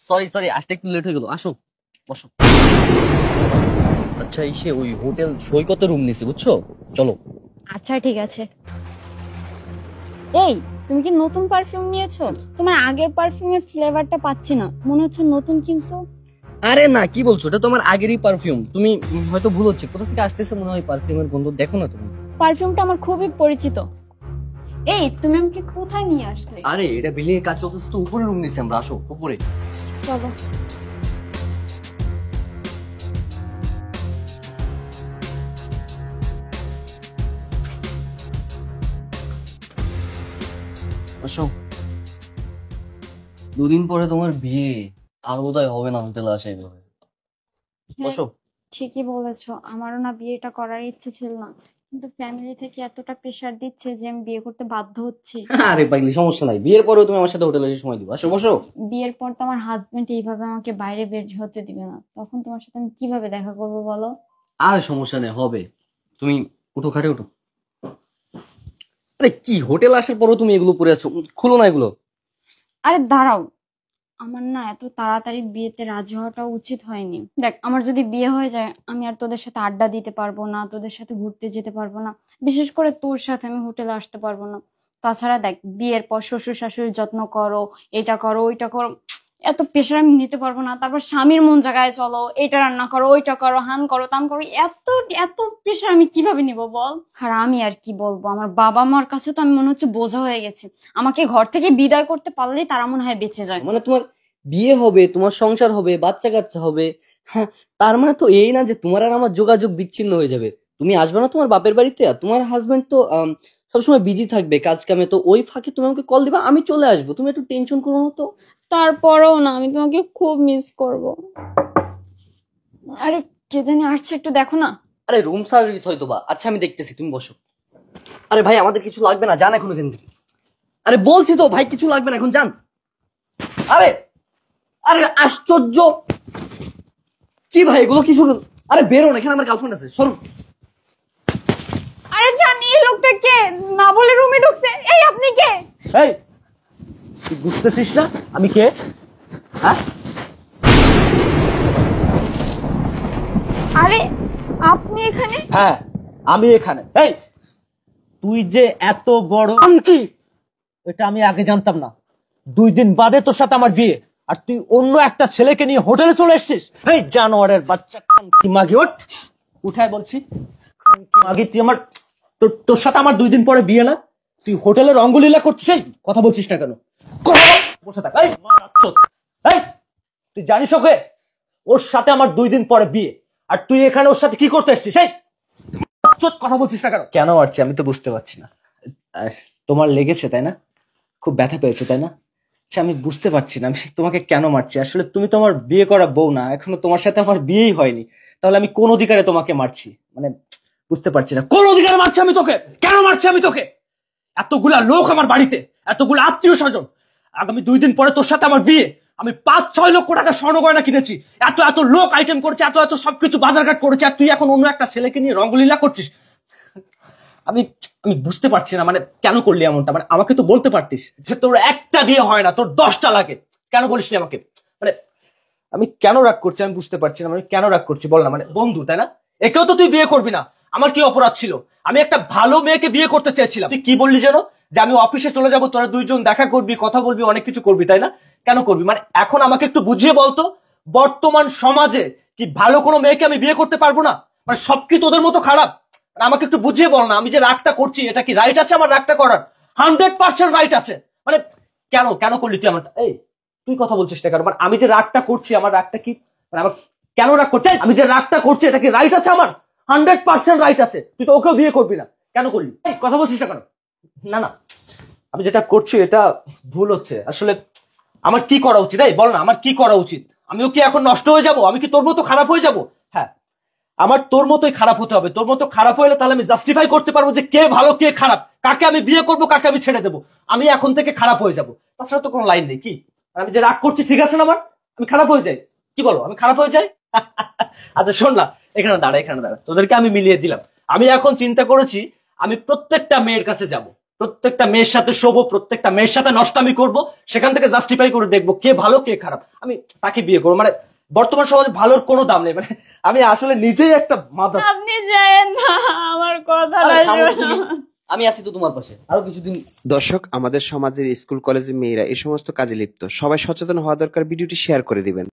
Sorry sorry, আসতে একটু late হয়ে গেল। আসো, বসো। আচ্ছা, এসে ওই হোটেল সৈকতে রুম নিছি, বুঝছো? চলো। আচ্ছা ঠিক আছে। এই, তুমি কি নতুন পারফিউম নিয়েছো? তোমার আগের পারফিউমের ফ্লেভারটা পাচ্ছি না, মনে হচ্ছে নতুন কিনছো। আরে না, কি বলছো? এটা তো আমার আগেরই পারফিউম। তুমি হয়তো ভুল হচ্ছে, কোথা থেকে আসতেছে মনে হয় পারফিউমের গন্ধ, দেখো না তুমি। পারফিউমটা আমার খুবই পরিচিত। এই, তুমি আমাকে কোথায় নিয়ে আসলে? আরে এটা বিল্ডিং এর কাজ চলতেছে তো, উপরে রুম নিছি আমরা। আসো উপরে। চলো। আসো। দুদিন পরে তোমার বিয়ে, আর বোধহয় হবে না হোটেলে আসা এইভাবে। হ্যাঁ, বসো। ঠিকই বলেছো, আমারও না বিয়েটা করার ইচ্ছে ছিল না, কিন্তু ফ্যামিলি থেকে এতটা প্রেশার দিচ্ছে যে আমি বিয়ে করতে বাধ্য হচ্ছি। আরে পাগলি, সমস্যা নাই, বিয়ের পরেও তুমি আমার সাথে হোটেলে এসে সময় দিবো। আসো বসো। বিয়ের পর তো আমার হাজবেন্ড এইভাবে আমাকে বাইরে বের হতে দিবে না, তখন তোমার সাথে আমি কিভাবে দেখা করবো বলো? আর সমস্যা নেই, হবে। তুমি উঠো, খাটে উঠো। আরে কি, হোটেল আসার পরও তুমি এগুলো পরে আছো? খুলো না এগুলো। আরে দাঁড়াও, আমার না এত তাড়াতাড়ি বিয়েতে রাজি হওয়াটা উচিত হয়নি। দেখ, আমার যদি বিয়ে হয়ে যায় আমি আর তোদের সাথে আড্ডা দিতে পারবো না, তোদের সাথে ঘুরতে যেতে পারবো না, বিশেষ করে তোর সাথে আমি হোটেলে আসতে পারবো না। তাছাড়া দেখ, বিয়ের পর শ্বশুর শাশুড়ির যত্ন করো, এটা করো ওইটা করো, এত প্রেশার আমি নিতে পারবো না। তারপর স্বামীর মন জায়গায় চলো, এটা রান্না করো ওইটা করো, হান করো তান করো, এত এত প্রেশার আমি কিভাবে নিব বল? আর আমি আর কি বলবো, আমার বাবা মার কাছে তো আমি মনে হচ্ছে বোঝা হয়ে গেছি। আমাকে ঘর থেকে বিদায় করতে পারলেই তারা মনে হয় বেঁচে যায়। মানে তোমার বিয়ে হবে, তোমার সংসার হবে, বাচ্চা কাচ্চা হবে, হ্যাঁ, তার মানে তো এই না যে তোমার আর আমার যোগাযোগ বিচ্ছিন্ন হয়ে যাবে। তুমি আসবে না তোমার বাপের বাড়িতে, আর তোমার হাজবেন্ড তো সবসময় বিজি থাকবে কাজ কামে, তো ওই ফাঁকে তুমি আমাকে কল দিবা, আমি চলে আসবো। তুমি একটু টেনশন করো না তো। তারপরেও না, আমি তোমাকে খুব মিস করব। আরে, কে জানি আসছে, একটু দেখো না। আরে রুম সার্ভিস হয়তো বা। আচ্ছা আমি দেখতেছি, তুমি বসো। আরে ভাই, আমাদের কিছু লাগবে না, যান এখন এখান থেকে। আরে বলছি তো ভাই, কিছু লাগবে না, এখন যান। আরে, আরে আশ্চর্য, কি ভাই এগুলো কি শুনুন? আরে বেরোন, এখানে আমার গার্লফ্রেন্ড আছে, সরুন। আরে জানি এই লোকটা কে, না বলে রুমে ঢুকছে। এই, আপনি কে? এই, তুই বুঝতেছিস না আমি কে? হ্যাঁ, আরে, আপনি এখানে? হ্যাঁ, আমি এখানে। এই, তুই যে এত বড় কি? এটা আমি আগে জানতাম না। 2 দিন বাদে তোর সাথে আমার বিয়ে, আর তুই অন্য একটা ছেলেকে নিয়ে হোটেলে চলে এসেছিস। এই জানোয়ারের বাচ্চা, খানকি মাগি, ওঠ, উঠায় বলছি। খানকি মাগি, তুই আমার, তোর সাথে আমার 2 দিন পরে বিয়ে না? তুই হোটেলে রঙ্গলীলা করছিস? এই, কথা বলছিস না কেন? কথা বল, বসে থাক। এই মারাত্মক। এই, তুই জানিস ওকে? ওর সাথে আমার 2 দিন পরে বিয়ে, আর তুই এখানে ওর সাথে কি করতে এসেছিস? এই কথা বলছিস না কেন? কেন মারছি আমি তো বুঝতে পারছি না। আহ, তোমার লেগেছে তাই না? খুব ব্যথা পেয়েছো তাই না? আচ্ছা, আমি বুঝতে পারছি না আমি তোমাকে কেন মারছি। আসলে তুমি তো আমার বিয়ে করা বউ না, এখনো তোমার সাথে আমার বিয়েই হয়নি। তাহলে আমি কোন অধিকারে তোমাকে মারছি? মানে বুঝতে পারছি না কোন অধিকারে মারছি আমি তোকে। কেন মারছি আমি তোকে? এতগুলা লোক আমার বাড়িতে, এতগুলো আত্মীয় স্বজন, আগামী 2 দিন পরে তোর সাথে আমার বিয়ে। আমি 5-6 লক্ষ টাকা স্বর্ণ গয়না কিনেছি, এত এত লোক আইটেম করেছে, এত এত সবকিছু বাজারঘাট করেছে, আর তুই এখন অন্য একটা ছেলেকে নিয়ে রঙ্গলীলা করছিস। আমি আমি বুঝতে পারছি না, মানে কেন করলি এমনটা? মানে আমাকে তো বলতে পারতিস যে তোর একটা দিয়ে হয় না, তোর 10টা লাগে। কেন বলিস নি আমাকে? মানে আমি কেন রাগ করছি আমি বুঝতে পারছি না। আমি কেন রাগ করছি বল না? মানে বন্ধু তাই না? একেও তো তুই বিয়ে করবি না, আমার কি অপরাধ ছিল? আমি একটা ভালো মেয়েকে বিয়ে করতে চেয়েছিলাম। তুই কি বললি যেন, যে আমি অফিসে চলে যাব, তোরা 2জন দেখা করবি, কথা বলবি, অনেক কিছু করবি তাই না? কেন করবি? মানে এখন আমাকে একটু বুঝিয়ে বলতো, বর্তমান সমাজে কি ভালো কোনো মেয়েকে আমি বিয়ে করতে পারবো না? মানে সব কি তোদের মতো খারাপ? মানে আমাকে একটু বুঝিয়ে বল না, আমি যে রাগটা করছি এটা কি রাইট আছে আমার রাগটা করার? 100% রাইট আছে। মানে কেন কেন করলি তুই আমার? এই, তুই কথা বলছিস না কেন? মানে আমি যে রাগটা করছি, আমার রাগটা কি, মানে আমার কেন রাগ করছি? আমি যে রাগটা করছি এটা কি রাইট আছে আমার? 100% রাইট আছে। তুই তো ওকেও বিয়ে করবি না, কেন করলি? এই, কথা বলছিস না কেন? না না, আমি যেটা করছি এটা ভুল হচ্ছে আসলে। আমার কি করা উচিত? এই বল না, আমার কি করা উচিত? আমিও কি এখন নষ্ট হয়ে যাব? আমি কি তোর মতো খারাপ হয়ে যাব? হ্যাঁ, আমার তোর মতোই খারাপ হতে হবে। তোর মতো খারাপ হলে তাহলে আমি জাস্টিফাই করতে পারবো যে কে ভালো কে খারাপ, কাকে আমি বিয়ে করবো কাকে আমি ছেড়ে দেবো। আমি এখন থেকে খারাপ হয়ে যাব, তাছাড়া তো কোনো লাইন নেই। কি, আমি যে রাগ করছি ঠিক আছে না? আমার, আমি খারাপ হয়ে যাই? কি বলো, আমি খারাপ হয়ে যাই? আচ্ছা শোন না, এখানে দাঁড়া, এখানে দাঁড়া, তোদেরকে আমি মিলিয়ে দিলাম। আমি এখন চিন্তা করেছি, আমি প্রত্যেকটা মেয়ের কাছে যাব, প্রত্যেকটা মেয়ের সাথে শোবো, প্রত্যেকটা মেয়ের সাথে নষ্টামি করব, সেখান থেকে জাস্টিফাই করে দেখবো কে ভালো কে খারাপ, আমি তাকে বিয়ে করবো। মানে বর্তমান সমাজে ভালোর কোনো দাম নেই। মানে আমি আসলে নিজেই একটা মাদার। আপনি যায়েন না, আমার কথাটা আরে থামো তো শোনো। তুমি। আমি আছি তো তোমার পাশে, আরো কিছুদিন। দর্শক, আমাদের সমাজের স্কুল কলেজের মেয়েরা এই সমস্ত কাজে লিপ্ত, সবাই সচেতন হওয়া দরকার। ভিডিওটি শেয়ার করে দিবেন।